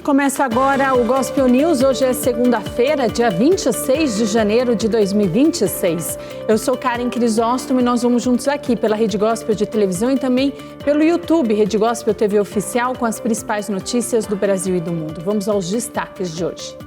Começa agora o Gospel News. Hoje é segunda-feira, dia 26 de janeiro de 2026. Eu sou Karen Crisóstomo e nós vamos juntos aqui pela Rede Gospel de televisão e também pelo YouTube, Rede Gospel TV Oficial, com as principais notícias do Brasil e do mundo. Vamos aos destaques de hoje.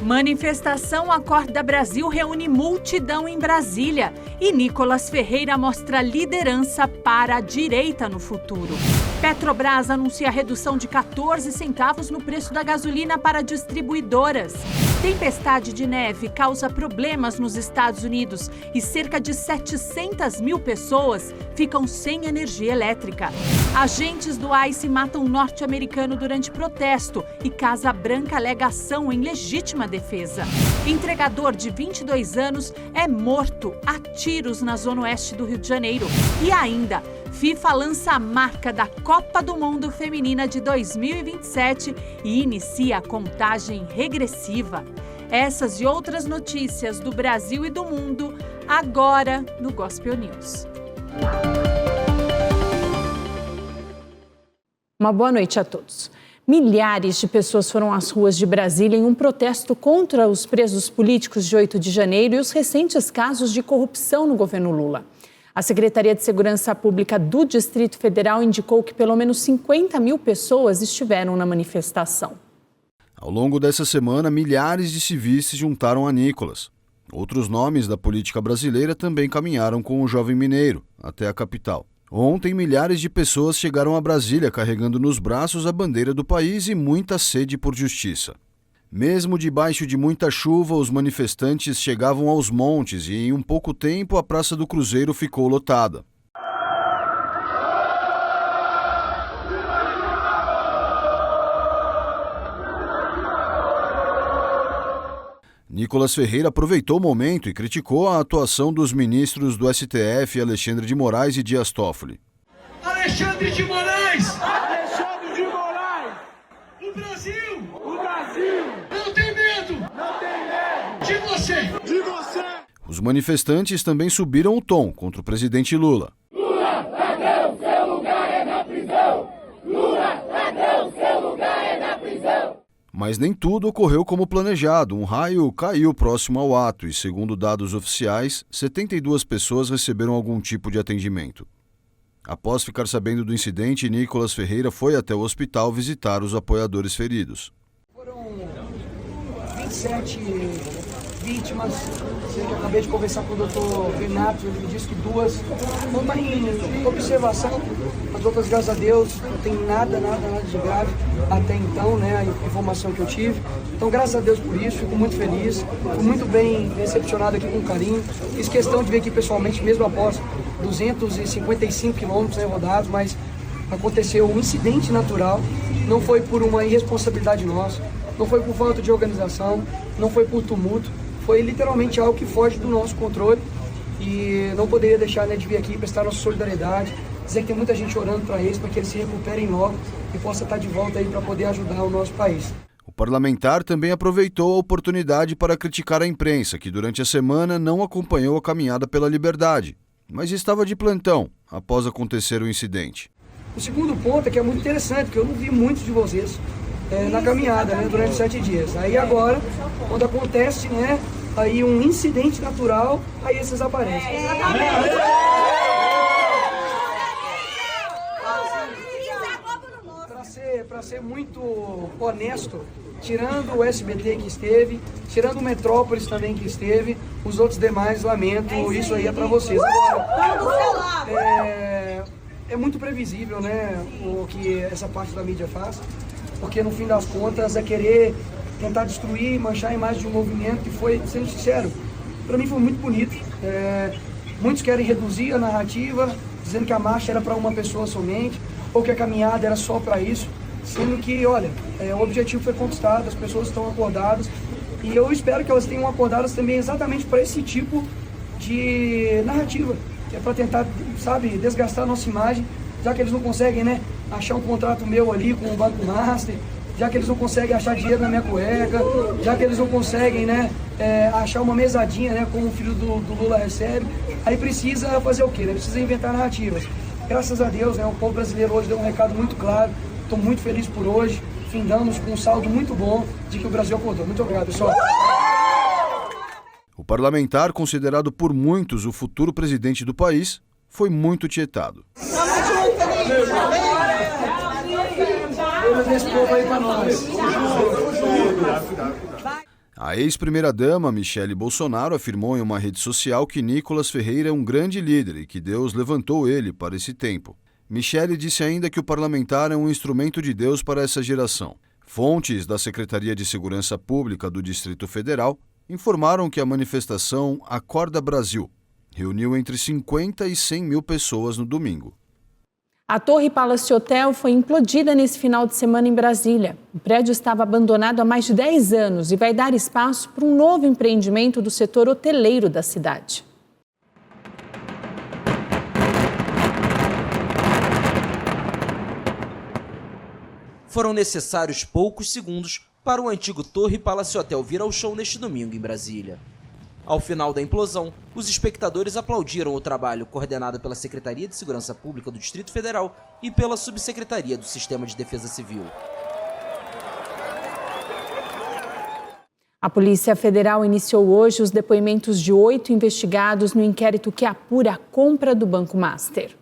Manifestação Acorda Brasil reúne multidão em Brasília e Nicolas Ferreira mostra liderança para a direita no futuro. Petrobras anuncia redução de 14 centavos no preço da gasolina para distribuidoras. Tempestade de neve causa problemas nos Estados Unidos e cerca de 700 mil pessoas ficam sem energia elétrica. Agentes do ICE matam um norte-americano durante protesto e Casa Branca alega ação em legítima defesa. Entregador de 22 anos é morto a tiros na zona oeste do Rio de Janeiro. E ainda, FIFA lança a marca da Copa do Mundo Feminina de 2027 e inicia a contagem regressiva. Essas e outras notícias do Brasil e do mundo, agora no Gospel News. Uma boa noite a todos. Milhares de pessoas foram às ruas de Brasília em um protesto contra os presos políticos de 8 de janeiro e os recentes casos de corrupção no governo Lula. A Secretaria de Segurança Pública do Distrito Federal indicou que pelo menos 50 mil pessoas estiveram na manifestação. Ao longo dessa semana, milhares de civis se juntaram a Nicolas. Outros nomes da política brasileira também caminharam com o jovem mineiro até a capital. Ontem, milhares de pessoas chegaram a Brasília carregando nos braços a bandeira do país e muita sede por justiça. Mesmo debaixo de muita chuva, os manifestantes chegavam aos montes e, em um pouco tempo, a Praça do Cruzeiro ficou lotada. Nicolas Ferreira aproveitou o momento e criticou a atuação dos ministros do STF, Alexandre de Moraes e Dias Toffoli. Alexandre de Moraes! Alexandre de Moraes! O Brasil! O Brasil! Não tem medo! Não tem medo! De você! De você! Os manifestantes também subiram o tom contra o presidente Lula. Lula, ladrão, seu lugar é na prisão! Lula, ladrão, seu lugar é na prisão! Mas nem tudo ocorreu como planejado. Um raio caiu próximo ao ato e, segundo dados oficiais, 72 pessoas receberam algum tipo de atendimento. Após ficar sabendo do incidente, Nicolas Ferreira foi até o hospital visitar os apoiadores feridos. Foram 27 vítimas. Eu acabei de conversar com o doutor Renato, ele me disse que 2 não está em observação, as outras, graças a Deus, não tem nada de grave até então, né, a informação que eu tive. Então, graças a Deus por isso, fico muito feliz, fui muito bem recepcionado aqui com carinho. Fiz questão de vir aqui pessoalmente, mesmo após 255 quilômetros rodados, mas aconteceu um incidente natural, não foi por uma irresponsabilidade nossa, não foi por falta de organização, não foi por tumulto. Foi literalmente algo que foge do nosso controle e não poderia deixar de vir aqui prestar nossa solidariedade, dizer que tem muita gente orando para eles, para que eles se recuperem logo e possam estar de volta aí para poder ajudar o nosso país. O parlamentar também aproveitou a oportunidade para criticar a imprensa, que durante a semana não acompanhou a caminhada pela liberdade, mas estava de plantão após acontecer o incidente. O segundo ponto é que é muito interessante, porque eu não vi muitos de vocês na caminhada, né, durante 7 dias. Aí agora, quando acontece, né, aí um incidente natural, aí esses aparecem. Para ser muito honesto, tirando o SBT que esteve, tirando o Metrópolis também que esteve, os outros demais, lamento, isso aí é para vocês. Agora, é muito previsível, né, o que essa parte da mídia faz. Porque no fim das contas é querer tentar destruir, manchar a imagem de um movimento que foi, sendo sincero, para mim foi muito bonito. Muitos querem reduzir a narrativa, dizendo que a marcha era para uma pessoa somente, ou que a caminhada era só para isso, sendo que, olha, o objetivo foi conquistado, as pessoas estão acordadas, e eu espero que elas tenham acordadas também exatamente para esse tipo de narrativa, que é para tentar, sabe, desgastar a nossa imagem, já que eles não conseguem, né, achar um contrato meu ali com o Banco Master, já que eles não conseguem achar dinheiro na minha cueca, já que eles não conseguem, né, achar uma mesadinha, né, como o filho do Lula recebe, aí precisa fazer o quê? Né? Precisa inventar narrativas. Graças a Deus, né, o povo brasileiro hoje deu um recado muito claro, estou muito feliz por hoje, findamos com um saldo muito bom de que o Brasil acordou. Muito obrigado, pessoal. O parlamentar, considerado por muitos o futuro presidente do país, foi muito tietado. A ex-primeira-dama Michele Bolsonaro afirmou em uma rede social que Nicolas Ferreira é um grande líder e que Deus levantou ele para esse tempo. Michele disse ainda que o parlamentar é um instrumento de Deus para essa geração. Fontes da Secretaria de Segurança Pública do Distrito Federal informaram que a manifestação Acorda Brasil reuniu entre 50 e 100 mil pessoas no domingo. A Torre Palace Hotel foi implodida nesse final de semana em Brasília. O prédio estava abandonado há mais de 10 anos e vai dar espaço para um novo empreendimento do setor hoteleiro da cidade. Foram necessários poucos segundos para o antigo Torre Palace Hotel vir ao chão neste domingo em Brasília. Ao final da implosão, os espectadores aplaudiram o trabalho coordenado pela Secretaria de Segurança Pública do Distrito Federal e pela Subsecretaria do Sistema de Defesa Civil. A Polícia Federal iniciou hoje os depoimentos de 8 investigados no inquérito que apura a compra do Banco Master.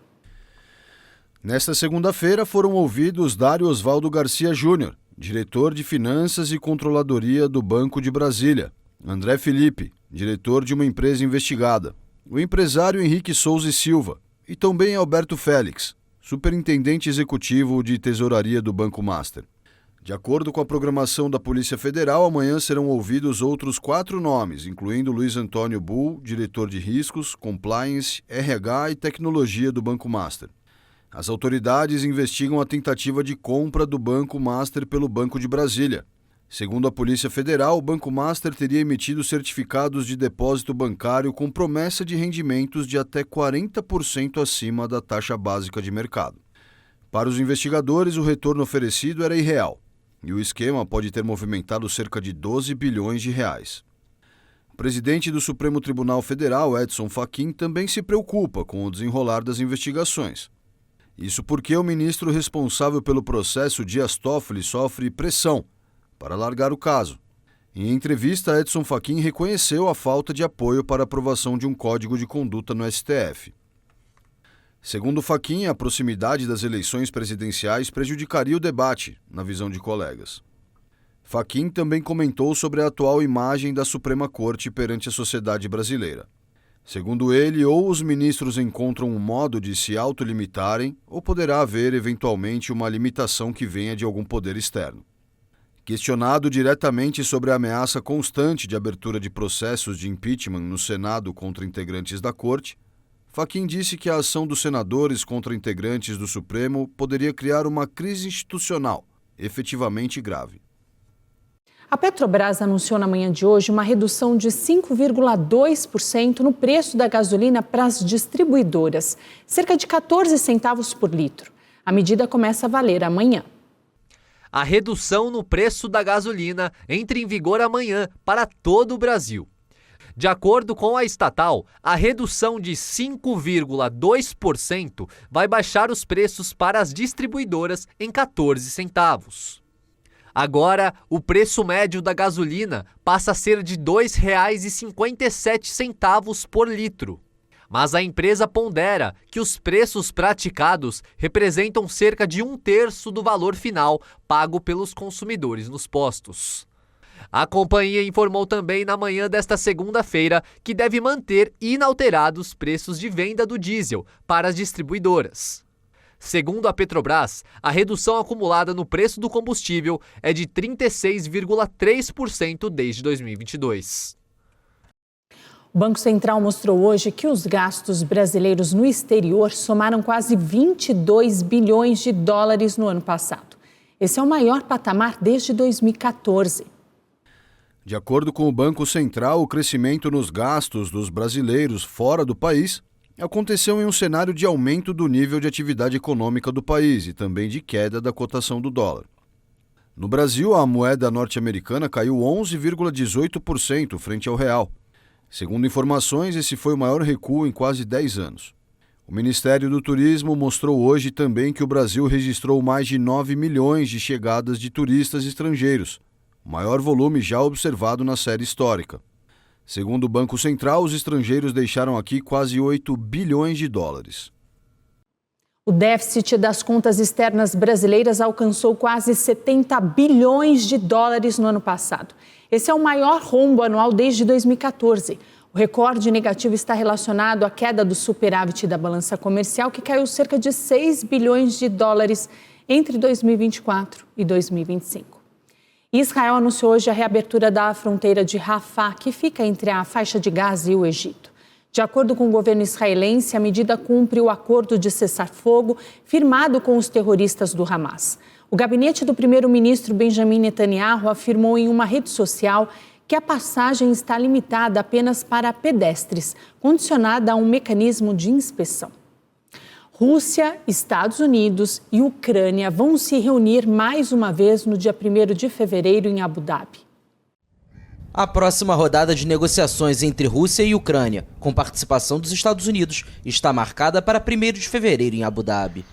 Nesta segunda-feira foram ouvidos Dário Osvaldo Garcia Júnior, diretor de Finanças e Controladoria do Banco de Brasília, André Felipe, diretor de uma empresa investigada, o empresário Henrique Souza e Silva e também Alberto Félix, superintendente executivo de tesouraria do Banco Master. De acordo com a programação da Polícia Federal, amanhã serão ouvidos outros 4 nomes, incluindo Luiz Antônio Bull, diretor de riscos, compliance, RH e tecnologia do Banco Master. As autoridades investigam a tentativa de compra do Banco Master pelo Banco de Brasília. Segundo a Polícia Federal, o Banco Master teria emitido certificados de depósito bancário com promessa de rendimentos de até 40% acima da taxa básica de mercado. Para os investigadores, o retorno oferecido era irreal, e o esquema pode ter movimentado cerca de 12 bilhões de reais. O presidente do Supremo Tribunal Federal, Edson Fachin, também se preocupa com o desenrolar das investigações. Isso porque o ministro responsável pelo processo, Dias Toffoli, sofre pressão para largar o caso. Em entrevista, Edson Fachin reconheceu a falta de apoio para a aprovação de um código de conduta no STF. Segundo Fachin, a proximidade das eleições presidenciais prejudicaria o debate, na visão de colegas. Fachin também comentou sobre a atual imagem da Suprema Corte perante a sociedade brasileira. Segundo ele, ou os ministros encontram um modo de se autolimitarem, ou poderá haver, eventualmente, uma limitação que venha de algum poder externo. Questionado diretamente sobre a ameaça constante de abertura de processos de impeachment no Senado contra integrantes da Corte, Fachin disse que a ação dos senadores contra integrantes do Supremo poderia criar uma crise institucional efetivamente grave. A Petrobras anunciou na manhã de hoje uma redução de 5,2% no preço da gasolina para as distribuidoras, cerca de 14 centavos por litro. A medida começa a valer amanhã. A redução no preço da gasolina entra em vigor amanhã para todo o Brasil. De acordo com a estatal, a redução de 5,2% vai baixar os preços para as distribuidoras em 14 centavos. Agora, o preço médio da gasolina passa a ser de R$ 2,57 por litro. Mas a empresa pondera que os preços praticados representam cerca de 1/3 do valor final pago pelos consumidores nos postos. A companhia informou também na manhã desta segunda-feira que deve manter inalterados os preços de venda do diesel para as distribuidoras. Segundo a Petrobras, a redução acumulada no preço do combustível é de 36,3% desde 2022. O Banco Central mostrou hoje que os gastos brasileiros no exterior somaram quase 22 bilhões de dólares no ano passado. Esse é o maior patamar desde 2014. De acordo com o Banco Central, o crescimento nos gastos dos brasileiros fora do país aconteceu em um cenário de aumento do nível de atividade econômica do país e também de queda da cotação do dólar. No Brasil, a moeda norte-americana caiu 11,18% frente ao real. Segundo informações, esse foi o maior recuo em quase 10 anos. O Ministério do Turismo mostrou hoje também que o Brasil registrou mais de 9 milhões de chegadas de turistas estrangeiros, o maior volume já observado na série histórica. Segundo o Banco Central, os estrangeiros deixaram aqui quase 8 bilhões de dólares. O déficit das contas externas brasileiras alcançou quase 70 bilhões de dólares no ano passado. Esse é o maior rombo anual desde 2014. O recorde negativo está relacionado à queda do superávit da balança comercial, que caiu cerca de 6 bilhões de dólares entre 2024 e 2025. Israel anunciou hoje a reabertura da fronteira de Rafah, que fica entre a faixa de Gaza e o Egito. De acordo com o governo israelense, a medida cumpre o acordo de cessar-fogo firmado com os terroristas do Hamas. O gabinete do primeiro-ministro Benjamin Netanyahu afirmou em uma rede social que a passagem está limitada apenas para pedestres, condicionada a um mecanismo de inspeção. Rússia, Estados Unidos e Ucrânia vão se reunir mais uma vez no dia 1º de fevereiro em Abu Dhabi. A próxima rodada de negociações entre Rússia e Ucrânia, com participação dos Estados Unidos, está marcada para 1º de fevereiro em Abu Dhabi.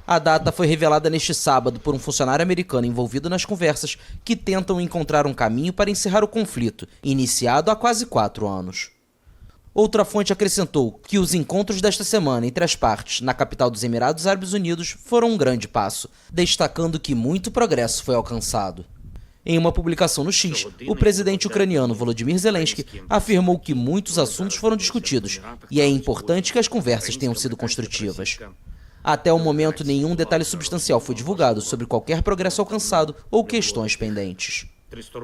A data foi revelada neste sábado por um funcionário americano envolvido nas conversas que tentam encontrar um caminho para encerrar o conflito, iniciado há quase 4 anos. Outra fonte acrescentou que os encontros desta semana entre as partes na capital dos Emirados Árabes Unidos foram um grande passo, destacando que muito progresso foi alcançado. Em uma publicação no X, o presidente ucraniano Volodymyr Zelensky afirmou que muitos assuntos foram discutidos e é importante que as conversas tenham sido construtivas. Até o momento, nenhum detalhe substancial foi divulgado sobre qualquer progresso alcançado ou questões pendentes.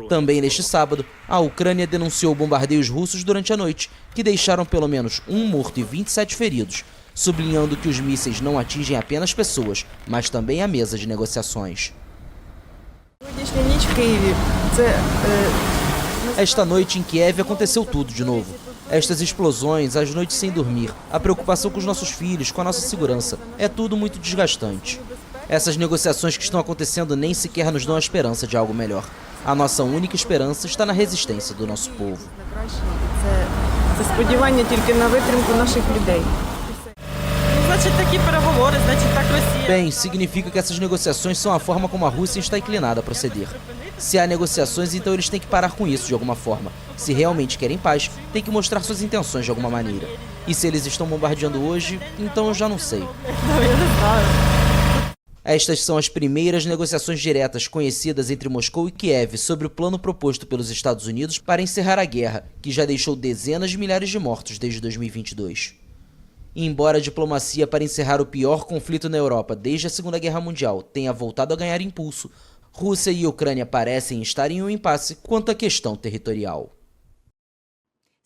Também neste sábado, a Ucrânia denunciou bombardeios russos durante a noite, que deixaram pelo menos 1 morto e 27 feridos, sublinhando que os mísseis não atingem apenas pessoas, mas também a mesa de negociações. Esta noite em Kiev aconteceu tudo de novo. Estas explosões, as noites sem dormir, a preocupação com os nossos filhos, com a nossa segurança, é tudo muito desgastante. Essas negociações que estão acontecendo nem sequer nos dão a esperança de algo melhor. A nossa única esperança está na resistência do nosso povo. Bem, significa que essas negociações são a forma como a Rússia está inclinada a proceder. Se há negociações, então eles têm que parar com isso de alguma forma. Se realmente querem paz, têm que mostrar suas intenções de alguma maneira. E se eles estão bombardeando hoje, então eu já não sei. Estas são as primeiras negociações diretas conhecidas entre Moscou e Kiev sobre o plano proposto pelos Estados Unidos para encerrar a guerra, que já deixou dezenas de milhares de mortos desde 2022. E embora a diplomacia para encerrar o pior conflito na Europa desde a Segunda Guerra Mundial tenha voltado a ganhar impulso, Rússia e Ucrânia parecem estar em um impasse quanto à questão territorial.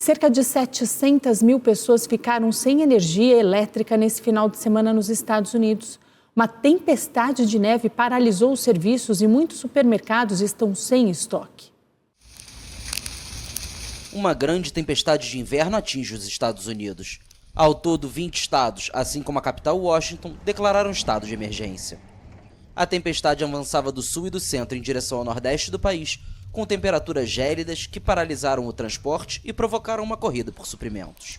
Cerca de 700 mil pessoas ficaram sem energia elétrica nesse final de semana nos Estados Unidos. Uma tempestade de neve paralisou os serviços e muitos supermercados estão sem estoque. Uma grande tempestade de inverno atinge os Estados Unidos. Ao todo, 20 estados, assim como a capital Washington, declararam estado de emergência. A tempestade avançava do sul e do centro em direção ao nordeste do país, com temperaturas gélidas que paralisaram o transporte e provocaram uma corrida por suprimentos.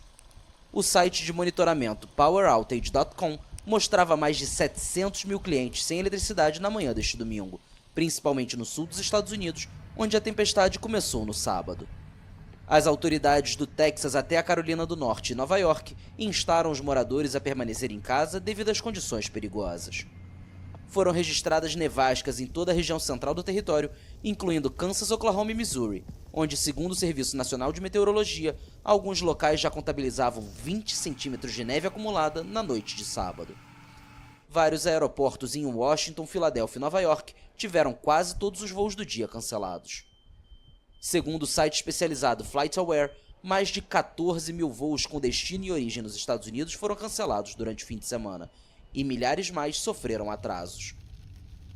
O site de monitoramento PowerOutage.com mostrava mais de 700 mil clientes sem eletricidade na manhã deste domingo, principalmente no sul dos Estados Unidos, onde a tempestade começou no sábado. As autoridades do Texas até a Carolina do Norte e Nova York instaram os moradores a permanecer em casa devido às condições perigosas. Foram registradas nevascas em toda a região central do território, incluindo Kansas, Oklahoma e Missouri, onde, segundo o Serviço Nacional de Meteorologia, alguns locais já contabilizavam 20 centímetros de neve acumulada na noite de sábado. Vários aeroportos em Washington, Filadélfia e Nova York tiveram quase todos os voos do dia cancelados. Segundo o site especializado FlightAware, mais de 14 mil voos com destino e origem nos Estados Unidos foram cancelados durante o fim de semana, e milhares mais sofreram atrasos.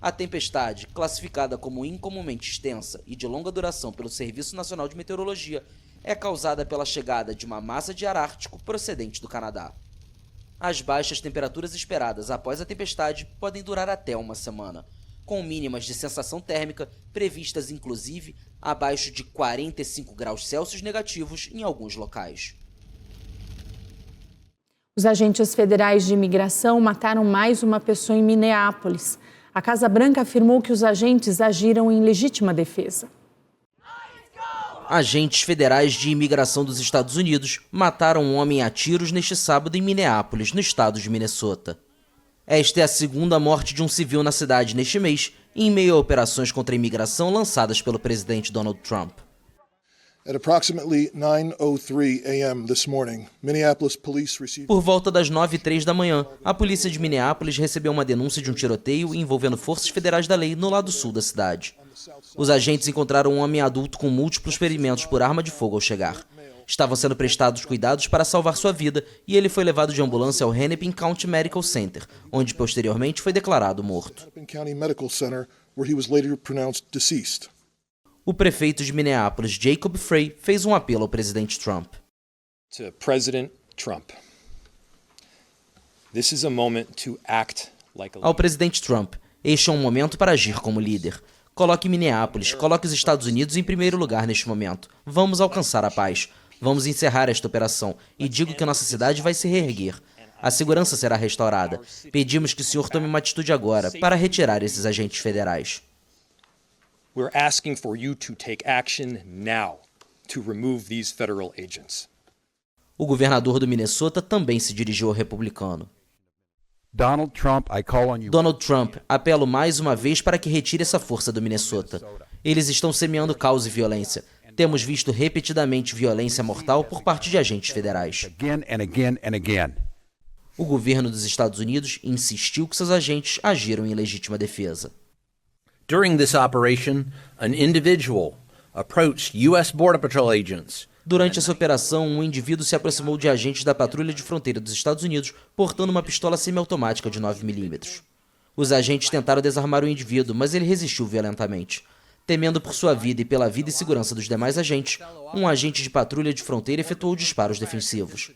A tempestade, classificada como incomumente extensa e de longa duração pelo Serviço Nacional de Meteorologia, é causada pela chegada de uma massa de ar ártico procedente do Canadá. As baixas temperaturas esperadas após a tempestade podem durar até uma semana, com mínimas de sensação térmica previstas inclusive abaixo de 45 graus Celsius negativos em alguns locais. Os agentes federais de imigração mataram mais uma pessoa em Minneapolis. A Casa Branca afirmou que os agentes agiram em legítima defesa. Agentes federais de imigração dos Estados Unidos mataram um homem a tiros neste sábado em Minneapolis, no estado de Minnesota. Esta é a segunda morte de um civil na cidade neste mês, em meio a operações contra a imigração lançadas pelo presidente Donald Trump. At approximately 9:03 a.m. this morning, Minneapolis police received... Por volta das 9h03 da manhã, a polícia de Minneapolis recebeu uma denúncia de um tiroteio envolvendo forças federais da lei no lado sul da cidade. Os agentes encontraram um homem adulto com múltiplos ferimentos por arma de fogo ao chegar. Estavam sendo prestados cuidados para salvar sua vida e ele foi levado de ambulância ao Hennepin County Medical Center, onde posteriormente foi declarado morto. Hennepin County Medical Center, where he was later pronounced deceased. O prefeito de Minneapolis, Jacob Frey, fez um apelo ao presidente Trump. To President Trump. This is a moment to act like a leader. Ao presidente Trump, este é um momento para agir como líder. Coloque Minneapolis, coloque os Estados Unidos em primeiro lugar neste momento. Vamos alcançar a paz. Vamos encerrar esta operação e digo que nossa cidade vai se reerguer. A segurança será restaurada. Pedimos que o senhor tome uma atitude agora para retirar esses agentes federais. We're asking for you to take action now to remove these federal agents. O governador do Minnesota também se dirigiu ao republicano. Donald Trump, I call on you. Donald Trump, apelo mais uma vez para que retire essa força do Minnesota. Eles estão semeando caos e violência. Temos visto repetidamente violência mortal por parte de agentes federais. Again and again and again. O governo dos Estados Unidos insistiu que seus agentes agiram em legítima defesa. During this operation, an individual approached U.S. Border Patrol agents. Durante essa operação, um indivíduo se aproximou de agentes da patrulha de fronteira dos Estados Unidos portando uma pistola semiautomática de 9mm. Os agentes tentaram desarmar o indivíduo, mas ele resistiu violentamente. Temendo por sua vida e pela vida e segurança dos demais agentes, um agente de patrulha de fronteira efetuou disparos defensivos.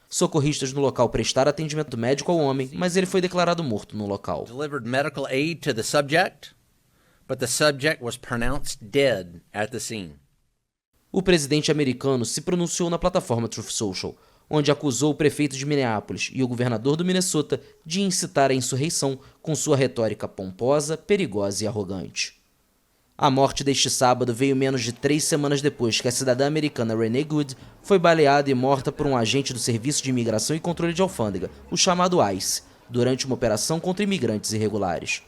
Socorristas no local prestaram atendimento médico ao homem, mas ele foi declarado morto no local. Delivered medical aid to the subject, but the subject was pronounced dead at the scene. O presidente americano se pronunciou na plataforma Truth Social, onde acusou o prefeito de Minneapolis e o governador do Minnesota de incitar a insurreição com sua retórica pomposa, perigosa e arrogante. A morte deste sábado veio menos de 3 semanas depois que a cidadã americana Renee Good foi baleada e morta por um agente do Serviço de Imigração e Controle de Alfândega, o chamado ICE, durante uma operação contra imigrantes irregulares.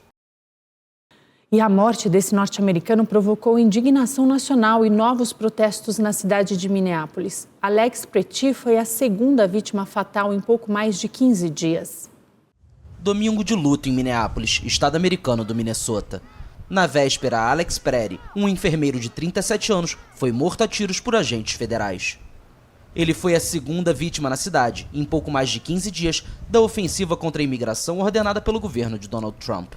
E a morte desse norte-americano provocou indignação nacional e novos protestos na cidade de Minneapolis. Alex Preti foi a segunda vítima fatal em pouco mais de 15 dias. Domingo de luto em Minneapolis, estado americano do Minnesota. Na véspera, Alex Preti, um enfermeiro de 37 anos, foi morto a tiros por agentes federais. Ele foi a segunda vítima na cidade, em pouco mais de 15 dias, da ofensiva contra a imigração ordenada pelo governo de Donald Trump.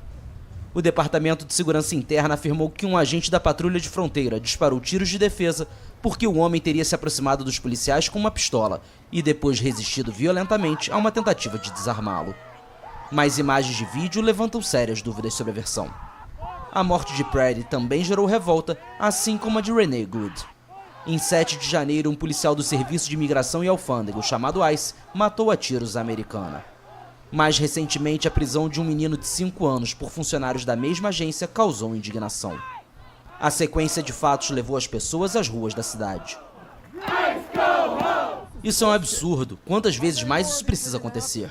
O Departamento de Segurança Interna afirmou que um agente da patrulha de fronteira disparou tiros de defesa porque o homem teria se aproximado dos policiais com uma pistola e depois resistido violentamente a uma tentativa de desarmá-lo. Mas imagens de vídeo levantam sérias dúvidas sobre a versão. A morte de Preti também gerou revolta, assim como a de Renee Good. Em 7 de janeiro, um policial do Serviço de Imigração e Alfândega, chamado ICE, matou a tiros a americana. Mais recentemente, a prisão de um menino de 5 anos por funcionários da mesma agência causou indignação. A sequência de fatos levou as pessoas às ruas da cidade. Isso é um absurdo. Quantas vezes mais isso precisa acontecer?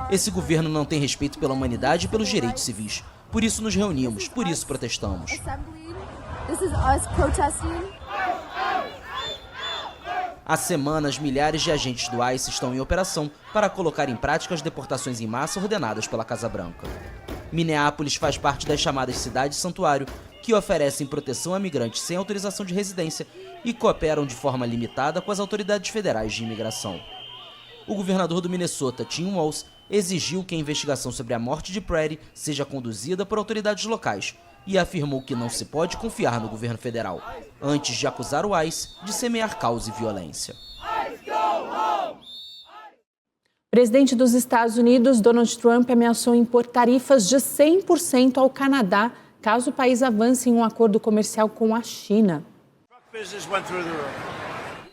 Esse governo não tem respeito pela humanidade e pelos direitos civis. Por isso nos reunimos, por isso protestamos. Há semanas, milhares de agentes do ICE estão em operação para colocar em prática as deportações em massa ordenadas pela Casa Branca. Minneapolis faz parte das chamadas cidades santuário, que oferecem proteção a migrantes sem autorização de residência e cooperam de forma limitada com as autoridades federais de imigração. O governador do Minnesota, Tim Walz, exigiu que a investigação sobre a morte de Preti seja conduzida por autoridades locais e afirmou que não se pode confiar no governo federal, antes de acusar o ICE de semear caos e violência. O presidente dos Estados Unidos, Donald Trump, ameaçou impor tarifas de 100% ao Canadá, caso o país avance em um acordo comercial com a China.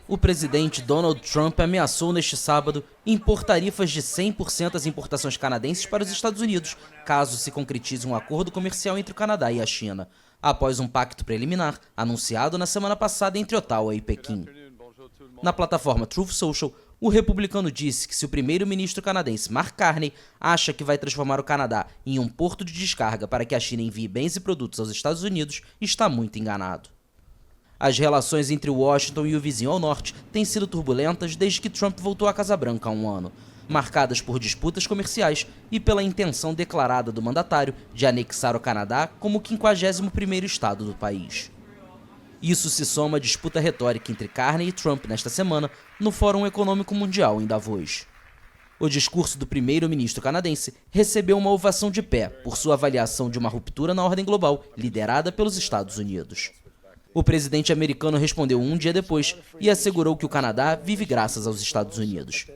o presidente Donald Trump ameaçou neste sábado impor tarifas de 100% às importações canadenses para os Estados Unidos, caso se concretize um acordo comercial entre o Canadá e a China, após um pacto preliminar anunciado na semana passada entre Ottawa e Pequim. Na plataforma Truth Social, o republicano disse que se o primeiro-ministro canadense Mark Carney acha que vai transformar o Canadá em um porto de descarga para que a China envie bens e produtos aos Estados Unidos, está muito enganado. As relações entre Washington e o vizinho ao norte têm sido turbulentas desde que Trump voltou à Casa Branca há um ano, marcadas por disputas comerciais e pela intenção declarada do mandatário de anexar o Canadá como o 51º estado do país. Isso se soma à disputa retórica entre Carney e Trump nesta semana no Fórum Econômico Mundial em Davos. O discurso do primeiro-ministro canadense recebeu uma ovação de pé por sua avaliação de uma ruptura na ordem global liderada pelos Estados Unidos. O presidente americano respondeu um dia depois e assegurou que o Canadá vive graças aos Estados Unidos.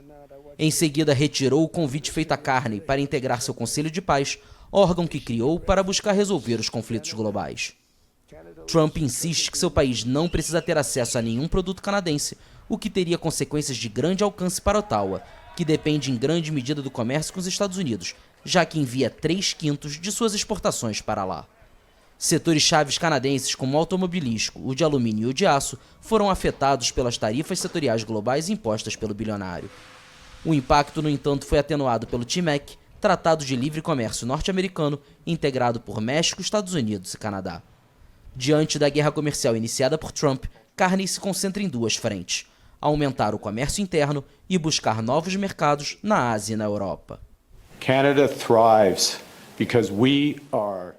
Em seguida, retirou o convite feito a Carney para integrar seu Conselho de Paz, órgão que criou para buscar resolver os conflitos globais. Trump insiste que seu país não precisa ter acesso a nenhum produto canadense, o que teria consequências de grande alcance para Ottawa, que depende em grande medida do comércio com os Estados Unidos, já que envia 3/5 de suas exportações para lá. Setores chaves canadenses como o automobilístico, o de alumínio e o de aço foram afetados pelas tarifas setoriais globais impostas pelo bilionário. O impacto, no entanto, foi atenuado pelo TMEC, Tratado de Livre Comércio norte-americano, integrado por México, Estados Unidos e Canadá. Diante da guerra comercial iniciada por Trump, Carney se concentra em duas frentes: aumentar o comércio interno e buscar novos mercados na Ásia e na Europa. Canada thrives because we are.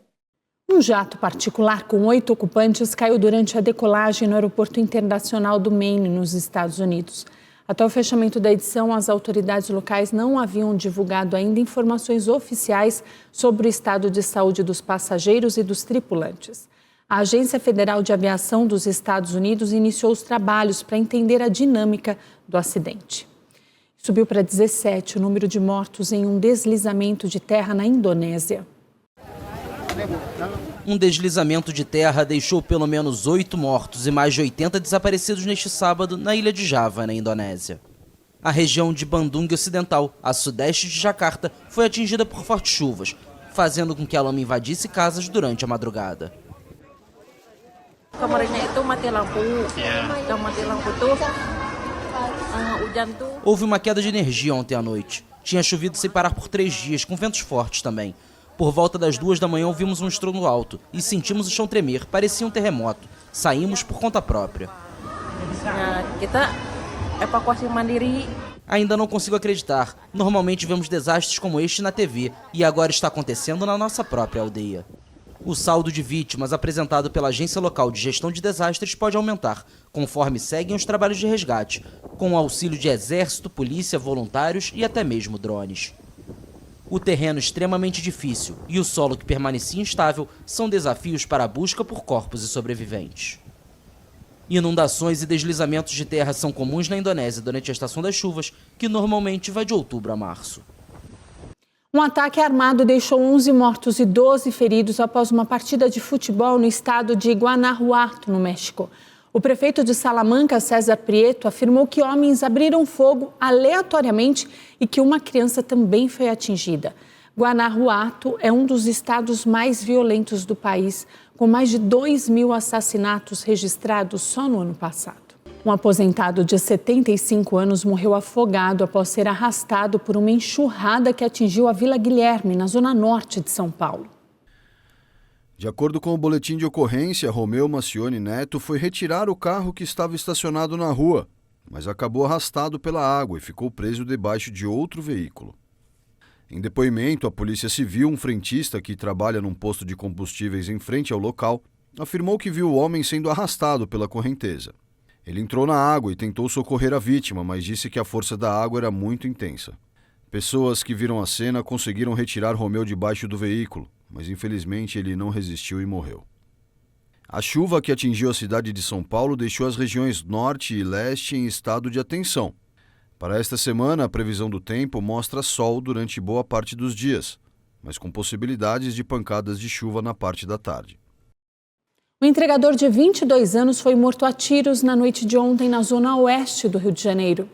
Um jato particular com 8 ocupantes caiu durante a decolagem no Aeroporto Internacional do Maine, nos Estados Unidos. Até o fechamento da edição, as autoridades locais não haviam divulgado ainda informações oficiais sobre o estado de saúde dos passageiros e dos tripulantes. A Agência Federal de Aviação dos Estados Unidos iniciou os trabalhos para entender a dinâmica do acidente. Subiu para 17 o número de mortos em um deslizamento de terra na Indonésia. Um deslizamento de terra deixou pelo menos 8 mortos e mais de 80 desaparecidos neste sábado na ilha de Java, na Indonésia. A região de Bandung Ocidental, a sudeste de Jakarta, foi atingida por fortes chuvas, fazendo com que a lama invadisse casas durante a madrugada. Houve uma queda de energia ontem à noite. Tinha chovido sem parar por 3 dias, com ventos fortes também. Por volta das 2 da manhã ouvimos um estrondo alto e sentimos o chão tremer, parecia um terremoto. Saímos por conta própria. Ainda não consigo acreditar. Normalmente vemos desastres como este na TV e agora está acontecendo na nossa própria aldeia. O saldo de vítimas apresentado pela Agência Local de Gestão de Desastres pode aumentar, conforme seguem os trabalhos de resgate, com o auxílio de exército, polícia, voluntários e até mesmo drones. O terreno extremamente difícil e o solo que permanecia instável são desafios para a busca por corpos e sobreviventes. Inundações e deslizamentos de terra são comuns na Indonésia durante a estação das chuvas, que normalmente vai de outubro a março. Um ataque armado deixou 11 mortos e 12 feridos após uma partida de futebol no estado de Guanajuato, no México. O prefeito de Salamanca, César Prieto, afirmou que homens abriram fogo aleatoriamente e que uma criança também foi atingida. Guanajuato é um dos estados mais violentos do país, com mais de 2.000 assassinatos registrados só no ano passado. Um aposentado de 75 anos morreu afogado após ser arrastado por uma enxurrada que atingiu a Vila Guilherme, na zona norte de São Paulo. De acordo com o boletim de ocorrência, Romeu Macione Neto foi retirar o carro que estava estacionado na rua, mas acabou arrastado pela água e ficou preso debaixo de outro veículo. Em depoimento, a Polícia Civil, um frentista que trabalha num posto de combustíveis em frente ao local, afirmou que viu o homem sendo arrastado pela correnteza. Ele entrou na água e tentou socorrer a vítima, mas disse que a força da água era muito intensa. Pessoas que viram a cena conseguiram retirar Romeu debaixo do veículo, mas infelizmente ele não resistiu e morreu. A chuva que atingiu a cidade de São Paulo deixou as regiões norte e leste em estado de atenção. Para esta semana, a previsão do tempo mostra sol durante boa parte dos dias, mas com possibilidades de pancadas de chuva na parte da tarde. O entregador de 22 anos foi morto a tiros na noite de ontem na zona oeste do Rio de Janeiro.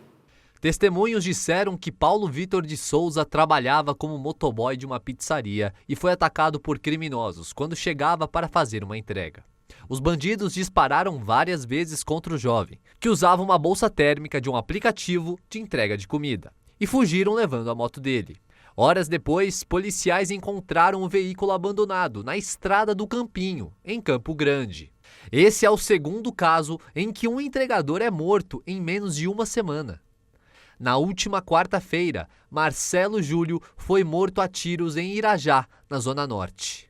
Testemunhos disseram que Paulo Vitor de Souza trabalhava como motoboy de uma pizzaria e foi atacado por criminosos quando chegava para fazer uma entrega. Os bandidos dispararam várias vezes contra o jovem, que usava uma bolsa térmica de um aplicativo de entrega de comida, e fugiram levando a moto dele. Horas depois, policiais encontraram o veículo abandonado na estrada do Campinho, em Campo Grande. Esse é o segundo caso em que um entregador é morto em menos de uma semana. Na última quarta-feira, Marcelo Júlio foi morto a tiros em Irajá, na Zona Norte.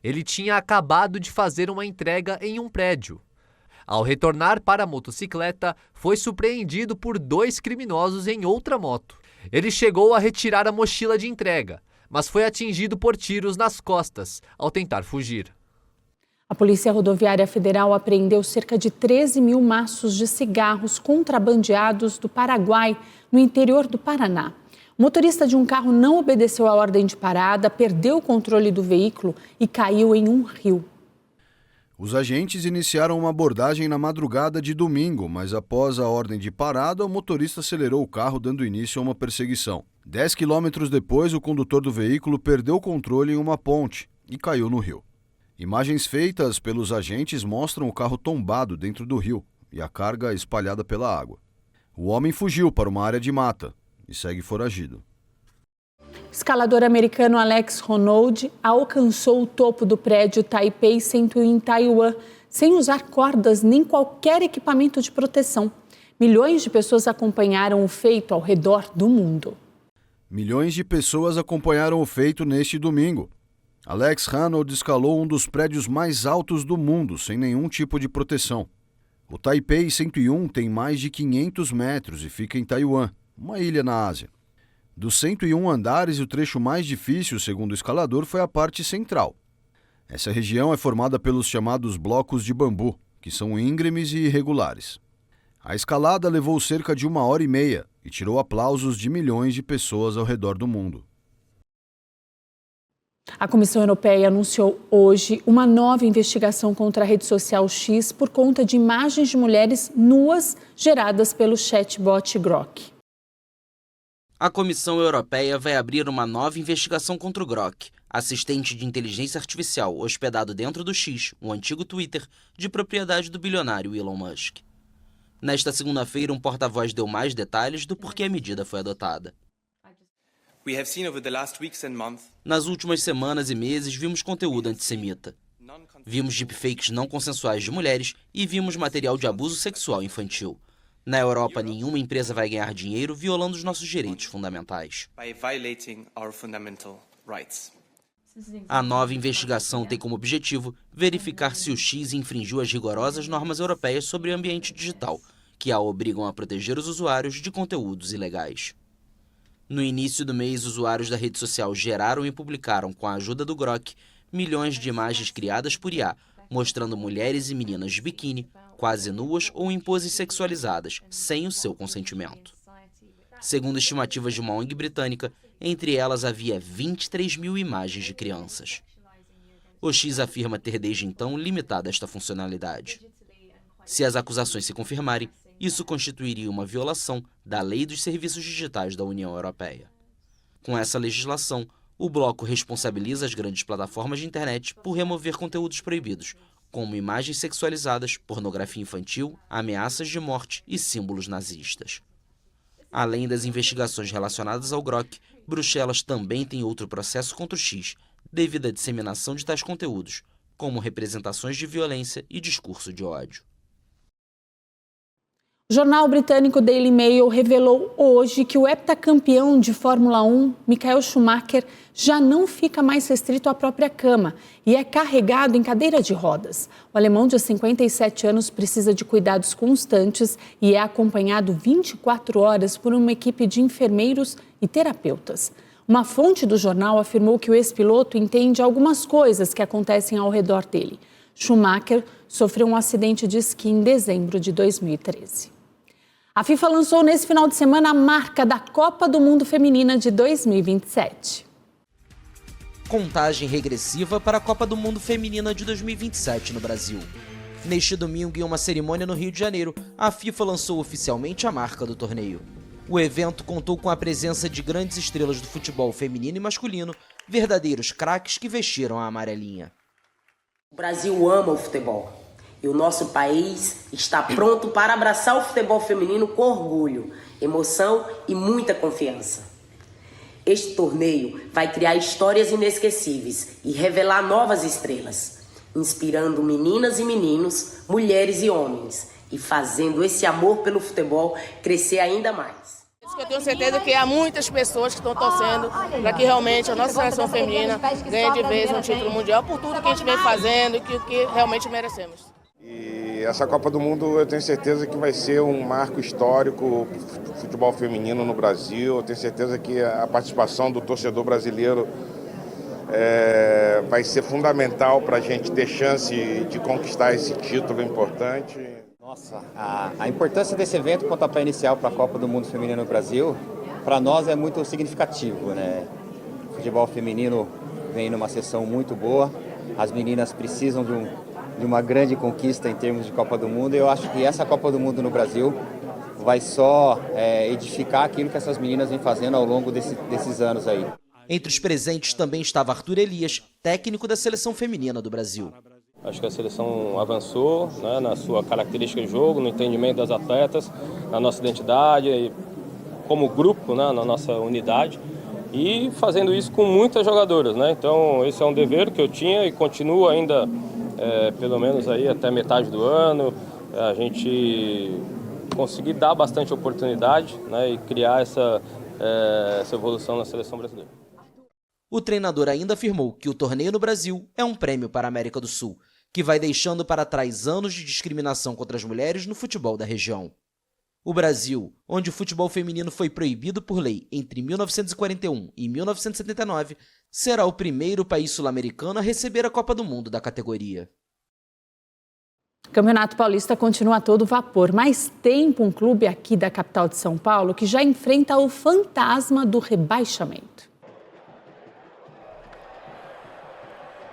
Ele tinha acabado de fazer uma entrega em um prédio. Ao retornar para a motocicleta, foi surpreendido por 2 criminosos em outra moto. Ele chegou a retirar a mochila de entrega, mas foi atingido por tiros nas costas ao tentar fugir. A Polícia Rodoviária Federal apreendeu cerca de 13 mil maços de cigarros contrabandeados do Paraguai, no interior do Paraná. O motorista de um carro não obedeceu a ordem de parada, perdeu o controle do veículo e caiu em um rio. Os agentes iniciaram uma abordagem na madrugada de domingo, mas após a ordem de parada, o motorista acelerou o carro, dando início a uma perseguição. 10 quilômetros depois, o condutor do veículo perdeu o controle em uma ponte e caiu no rio. Imagens feitas pelos agentes mostram o carro tombado dentro do rio e a carga espalhada pela água. O homem fugiu para uma área de mata e segue foragido. O escalador americano Alex Honnold alcançou o topo do prédio Taipei 101 em Taiwan, sem usar cordas nem qualquer equipamento de proteção. Milhões de pessoas acompanharam o feito ao redor do mundo. Milhões de pessoas acompanharam o feito neste domingo. Alex Honnold escalou um dos prédios mais altos do mundo, sem nenhum tipo de proteção. O Taipei 101 tem mais de 500 metros e fica em Taiwan, uma ilha na Ásia. Dos 101 andares, o trecho mais difícil, segundo o escalador, foi a parte central. Essa região é formada pelos chamados blocos de bambu, que são íngremes e irregulares. A escalada levou cerca de 1h30 e tirou aplausos de milhões de pessoas ao redor do mundo. A Comissão Europeia anunciou hoje uma nova investigação contra a rede social X por conta de imagens de mulheres nuas geradas pelo chatbot Grok. A Comissão Europeia vai abrir uma nova investigação contra o Grok, assistente de inteligência artificial hospedado dentro do X, o antigo Twitter, de propriedade do bilionário Elon Musk. Nesta segunda-feira, um porta-voz deu mais detalhes do porquê a medida foi adotada. Nas últimas semanas e meses, vimos conteúdo antissemita. Vimos deepfakes não consensuais de mulheres e vimos material de abuso sexual infantil. Na Europa, nenhuma empresa vai ganhar dinheiro violando os nossos direitos fundamentais. A nova investigação tem como objetivo verificar se o X infringiu as rigorosas normas europeias sobre o ambiente digital, que a obrigam a proteger os usuários de conteúdos ilegais. No início do mês, usuários da rede social geraram e publicaram, com a ajuda do Grok, milhões de imagens criadas por IA, mostrando mulheres e meninas de biquíni, quase nuas ou em poses sexualizadas, sem o seu consentimento. Segundo estimativas de uma ONG britânica, entre elas havia 23 mil imagens de crianças. O X afirma ter desde então limitado esta funcionalidade. Se as acusações se confirmarem, isso constituiria uma violação da Lei dos Serviços Digitais da União Europeia. Com essa legislação, o bloco responsabiliza as grandes plataformas de internet por remover conteúdos proibidos, como imagens sexualizadas, pornografia infantil, ameaças de morte e símbolos nazistas. Além das investigações relacionadas ao Grok, Bruxelas também tem outro processo contra o X, devido à disseminação de tais conteúdos, como representações de violência e discurso de ódio. O jornal britânico Daily Mail revelou hoje que o heptacampeão de Fórmula 1, Michael Schumacher, já não fica mais restrito à própria cama e é carregado em cadeira de rodas. O alemão de 57 anos precisa de cuidados constantes e é acompanhado 24 horas por uma equipe de enfermeiros e terapeutas. Uma fonte do jornal afirmou que o ex-piloto entende algumas coisas que acontecem ao redor dele. Schumacher sofreu um acidente de esqui em dezembro de 2013. A FIFA lançou nesse final de semana a marca da Copa do Mundo Feminina de 2027. contagem regressiva para a Copa do Mundo Feminina de 2027 no Brasil. Neste domingo, em uma cerimônia no Rio de Janeiro, a FIFA lançou oficialmente a marca do torneio. O evento contou com a presença de grandes estrelas do futebol feminino e masculino, verdadeiros craques que vestiram a amarelinha. O Brasil ama o futebol e o nosso país está pronto para abraçar o futebol feminino com orgulho, emoção e muita confiança. Este torneio vai criar histórias inesquecíveis e revelar novas estrelas, inspirando meninas e meninos, mulheres e homens, e fazendo esse amor pelo futebol crescer ainda mais. Eu tenho certeza que há muitas pessoas que estão torcendo para que realmente a nossa seleção feminina ganhe de vez um título mundial por tudo que a gente vem fazendo e que realmente merecemos. E essa Copa do Mundo eu tenho certeza que vai ser um marco histórico para o futebol feminino no Brasil. Eu tenho certeza que a participação do torcedor brasileiro vai ser fundamental para a gente ter chance de conquistar esse título importante. Nossa, a importância desse evento, pontapé inicial para a Copa do Mundo Feminino no Brasil, para nós é muito significativo, né? O futebol feminino vem numa sessão muito boa, as meninas precisam de uma grande conquista em termos de Copa do Mundo, e eu acho que essa Copa do Mundo no Brasil vai só edificar aquilo que essas meninas vêm fazendo ao longo desses anos aí. Entre os presentes também estava Arthur Elias, técnico da seleção feminina do Brasil. Acho que a seleção avançou, né, na sua característica de jogo, no entendimento das atletas, na nossa identidade, como grupo, né, na nossa unidade, e fazendo isso com muitas jogadoras, né? Então esse é um dever que eu tinha e continuo ainda, pelo menos aí até metade do ano, a gente conseguir dar bastante oportunidade, né, e criar essa evolução na seleção brasileira. O treinador ainda afirmou que o torneio no Brasil é um prêmio para a América do Sul, que vai deixando para trás anos de discriminação contra as mulheres no futebol da região. O Brasil, onde o futebol feminino foi proibido por lei entre 1941 e 1979, será o primeiro país sul-americano a receber a Copa do Mundo da categoria. O Campeonato Paulista continua a todo vapor, mas tem um clube aqui da capital de São Paulo que já enfrenta o fantasma do rebaixamento.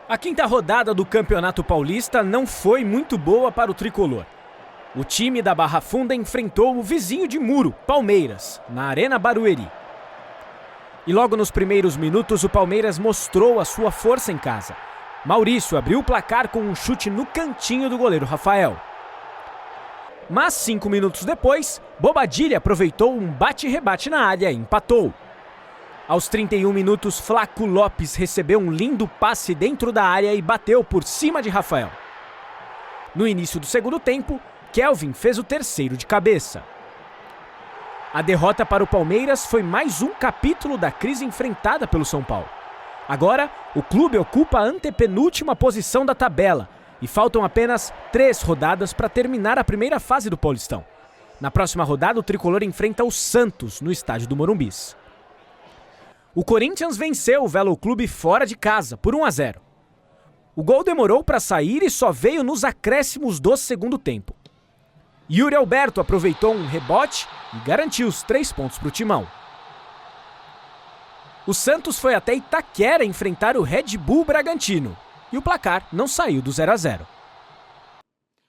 A quinta rodada do Campeonato Paulista não foi muito boa para o tricolor. O time da Barra Funda enfrentou o vizinho de muro, Palmeiras, na Arena Barueri. E logo nos primeiros minutos o Palmeiras mostrou a sua força em casa. Maurício abriu o placar com um chute no cantinho do goleiro Rafael. Mas 5 minutos depois, Bobadilha aproveitou um bate-rebate na área e empatou. Aos 31 minutos, Flaco Lopes recebeu um lindo passe dentro da área e bateu por cima de Rafael. No início do segundo tempo, Kelvin fez o terceiro de cabeça. A derrota para o Palmeiras foi mais um capítulo da crise enfrentada pelo São Paulo. Agora, o clube ocupa a antepenúltima posição da tabela e faltam apenas 3 rodadas para terminar a primeira fase do Paulistão. Na próxima rodada, o tricolor enfrenta o Santos no estádio do Morumbis. O Corinthians venceu o Velo Clube fora de casa, por 1-0. O gol demorou para sair e só veio nos acréscimos do segundo tempo. Yuri Alberto aproveitou um rebote e garantiu os 3 pontos para o Timão. O Santos foi até Itaquera enfrentar o Red Bull Bragantino e o placar não saiu do 0-0.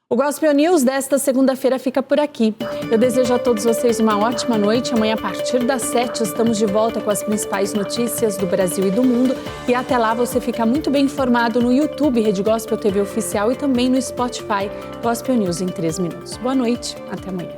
O Gospel News desta segunda-feira fica por aqui. Eu desejo a todos vocês uma ótima noite. Amanhã, a partir das 7, estamos de volta com as principais notícias do Brasil e do mundo. E até lá você fica muito bem informado no YouTube, Rede Gospel TV Oficial, e também no Spotify, Gospel News em 3 minutos. Boa noite, até amanhã.